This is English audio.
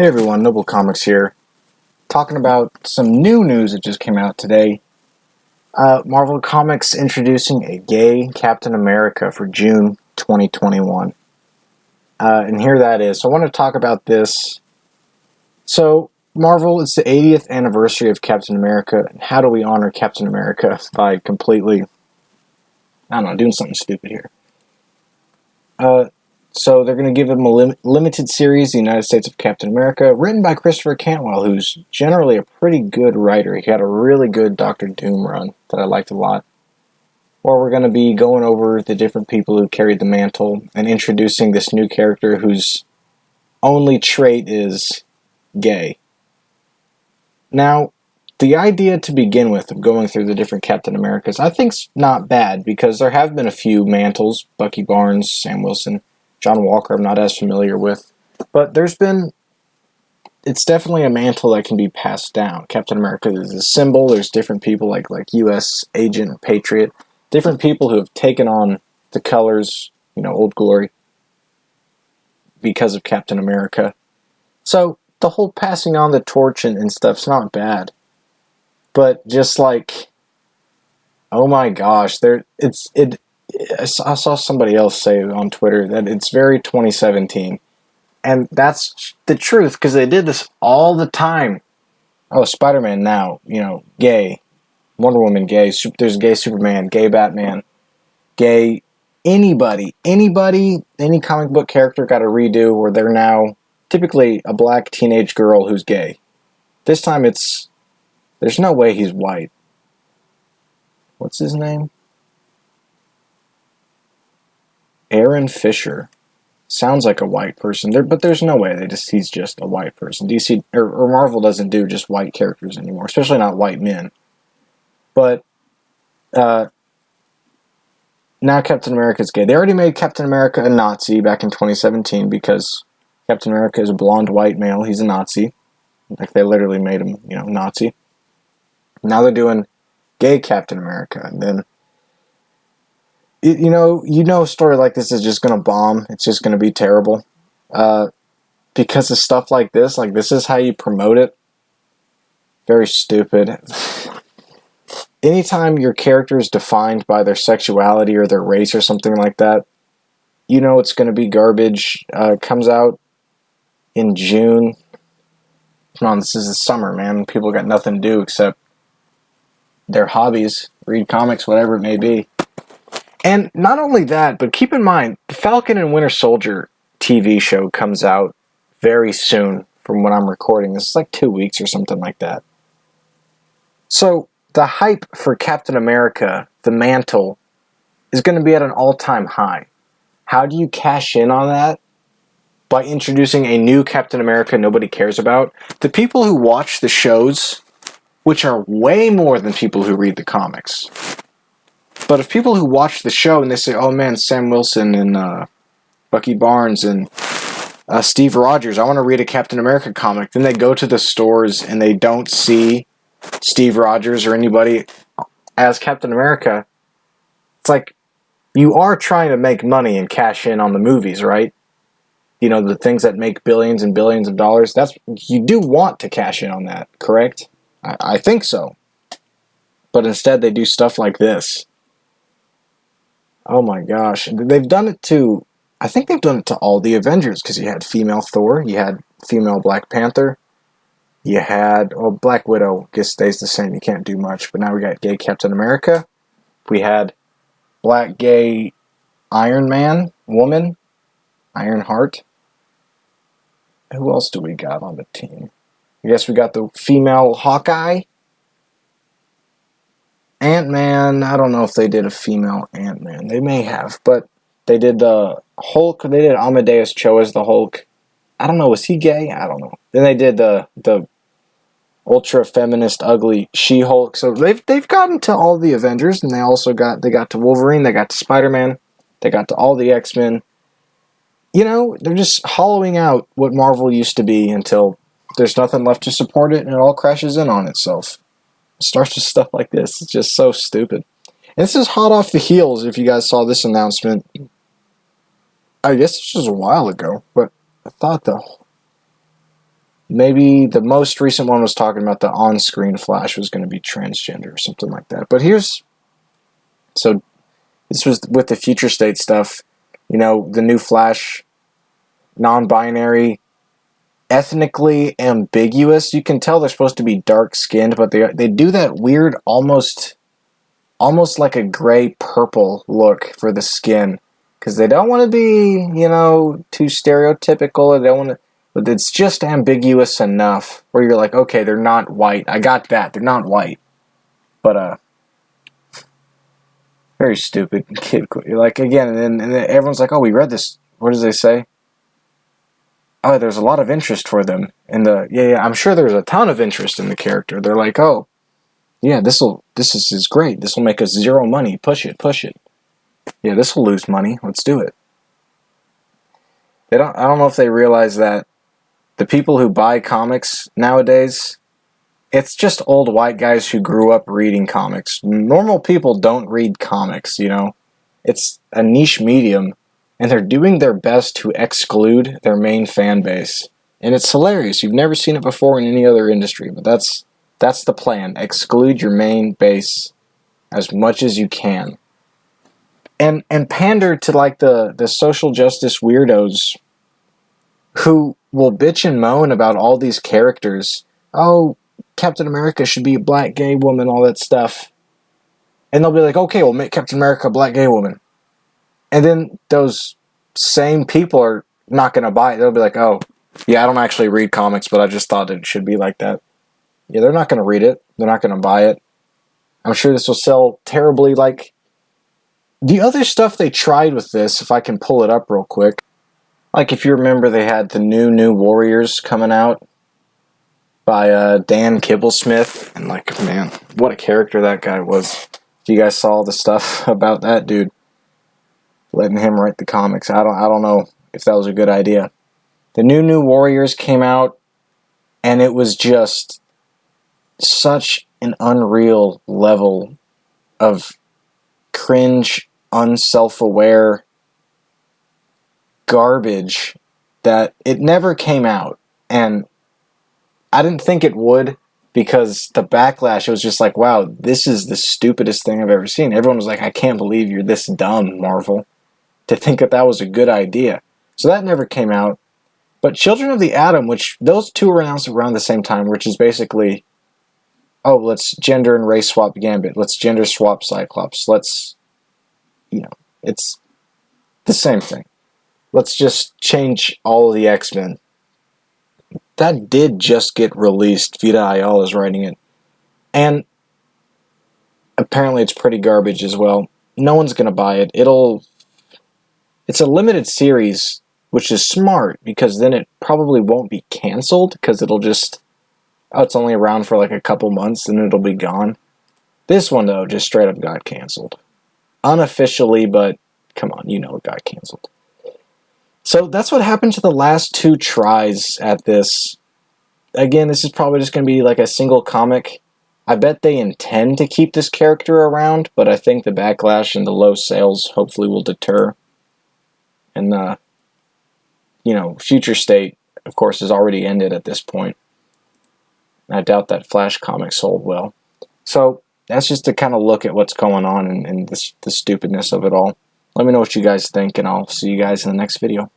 Hey everyone, Noble Comics here, talking about some new news that just came out today. Marvel Comics introducing a gay Captain America for June 2021. And here that is. So I want to talk about this. So, Marvel, it's the 80th anniversary of Captain America. And how do we honor Captain America? By completely, doing something stupid here. So they're going to give him a limited series, The United States of Captain America, written by Christopher Cantwell, who's generally a pretty good writer. He had a really good Doctor Doom run that I liked a lot. Where we're going to be going over the different people who carried the mantle and introducing this new character whose only trait is gay. Now, the idea to begin with of going through the different Captain Americas, I think's not bad, because there have been a few mantles, Bucky Barnes, Sam Wilson, John Walker I'm not as familiar with, but it's definitely a mantle that can be passed down. Captain America is a symbol. There's different people like U.S. Agent, Patriot, different people who have taken on the colors, Old Glory, because of Captain America. So the whole passing on the torch and stuff's not bad, but just like, oh my gosh, I saw somebody else say on Twitter that it's very 2017. And that's the truth, because they did this all the time. Oh, Spider-Man now, gay. Wonder Woman, gay. There's gay Superman, gay Batman, gay anybody, any comic book character got a redo where they're now typically a black teenage girl who's gay. This time there's no way he's white. What's his name? Aaron Fisher. Sounds like a white person, but there's no way he's just a white person. DC or Marvel doesn't do just white characters anymore, especially not white men. But now Captain America's gay. They already made Captain America a Nazi back in 2017 because Captain America is a blonde white male. He's a Nazi. Like, they literally made him, Nazi. Now they're doing gay Captain America, and then a story like this is just going to bomb. It's just going to be terrible. Because of stuff like this is how you promote it. Very stupid. Anytime your character is defined by their sexuality or their race or something like that, it's going to be garbage. Comes out in June. Come on, this is the summer, man. People got nothing to do except their hobbies, read comics, whatever it may be. And not only that, but keep in mind, the Falcon and Winter Soldier TV show comes out very soon from when I'm recording. This is like 2 weeks or something like that. So, the hype for Captain America, the mantle, is going to be at an all-time high. How do you cash in on that? By introducing a new Captain America nobody cares about. The people who watch the shows, which are way more than people who read the comics. But if people who watch the show and they say, oh man, Sam Wilson and Bucky Barnes and Steve Rogers, I want to read a Captain America comic, then they go to the stores and they don't see Steve Rogers or anybody as Captain America, it's like, you are trying to make money and cash in on the movies, right? The things that make billions and billions of dollars, you do want to cash in on that, correct? I think so. But instead they do stuff like this. Oh my gosh. They've done it to, I think they've done it to all the Avengers, because you had female Thor, you had female Black Panther, you had, Black Widow, I guess stays the same, you can't do much, but now we got gay Captain America, we had black gay Iron Man, woman, Ironheart. Who else do we got on the team? I guess we got the female Hawkeye. Ant-Man, I don't know if they did a female Ant-Man. They may have, but they did the Hulk. They did Amadeus Cho as the Hulk. I don't know, was he gay? I don't know. Then they did the ultra-feminist, ugly She-Hulk. So they've gotten to all the Avengers, and they got to Wolverine, they got to Spider-Man, they got to all the X-Men. They're just hollowing out what Marvel used to be until there's nothing left to support it, and it all crashes in on itself. It starts with stuff like this. It's just so stupid. And this is hot off the heels, if you guys saw this announcement. I guess this was a while ago, but I thought maybe the most recent one was talking about the on-screen Flash was going to be transgender or something like that. But so this was with the future state stuff. You know, the new Flash, non-binary, ethnically ambiguous. You can tell they're supposed to be dark-skinned, but they do that weird, almost like a gray purple look for the skin, because they don't want to be, you know, too stereotypical. They don't want to, but it's just ambiguous enough where you're like, okay, they're not white. I got that. They're not white, but very stupid kid. Like again, and then everyone's like, oh, we read this. What does they say? Oh, there's a lot of interest for them in the yeah. I'm sure there's a ton of interest in the character. They're like, oh, yeah, this is great. This will make us zero money. Push it. Yeah, this will lose money. Let's do it. I don't know if they realize that the people who buy comics nowadays, it's just old white guys who grew up reading comics. Normal people don't read comics, you know. It's a niche medium, and they're doing their best to exclude their main fan base. And it's hilarious. You've never seen it before in any other industry, but that's the plan. Exclude your main base as much as you can. And pander to like the social justice weirdos who will bitch and moan about all these characters. Oh, Captain America should be a black gay woman, all that stuff. And they'll be like, okay, we'll make Captain America a black gay woman. And then those same people are not going to buy it. They'll be like, oh, yeah, I don't actually read comics, but I just thought it should be like that. Yeah, they're not going to read it. They're not going to buy it. I'm sure this will sell terribly. Like, the other stuff they tried with this, if I can pull it up real quick. Like, if you remember, they had the new Warriors coming out by Dan Kibblesmith. And, like, man, what a character that guy was. If you guys saw the stuff about that dude, letting him write the comics, I don't know if that was a good idea. The new Warriors came out, and it was just such an unreal level of cringe, unself-aware garbage that it never came out. And I didn't think it would, because the backlash, it was just like, wow, this is the stupidest thing I've ever seen. Everyone was like, I can't believe you're this dumb, Marvel, to think that was a good idea. So that never came out. But Children of the Atom, which those two were announced around the same time, which is basically, oh, let's gender and race swap Gambit. Let's gender swap Cyclops. Let's, you know, it's the same thing. Let's just change all of the X-Men. That did just get released. Vita Ayala is writing it. And apparently it's pretty garbage as well. No one's going to buy it. It's a limited series, which is smart, because then it probably won't be canceled, because it'll just, oh, it's only around for like a couple months and it'll be gone. This one, though, just straight up got canceled. Unofficially, but come on, you know it got canceled. So that's what happened to the last two tries at this. Again, this is probably just going to be like a single comic. I bet they intend to keep this character around, but I think the backlash and the low sales hopefully will deter. And, you know, Future State, of course, has already ended at this point. I doubt that Flash comic sold well. So that's just to kind of look at what's going on and the stupidness of it all. Let me know what you guys think, and I'll see you guys in the next video.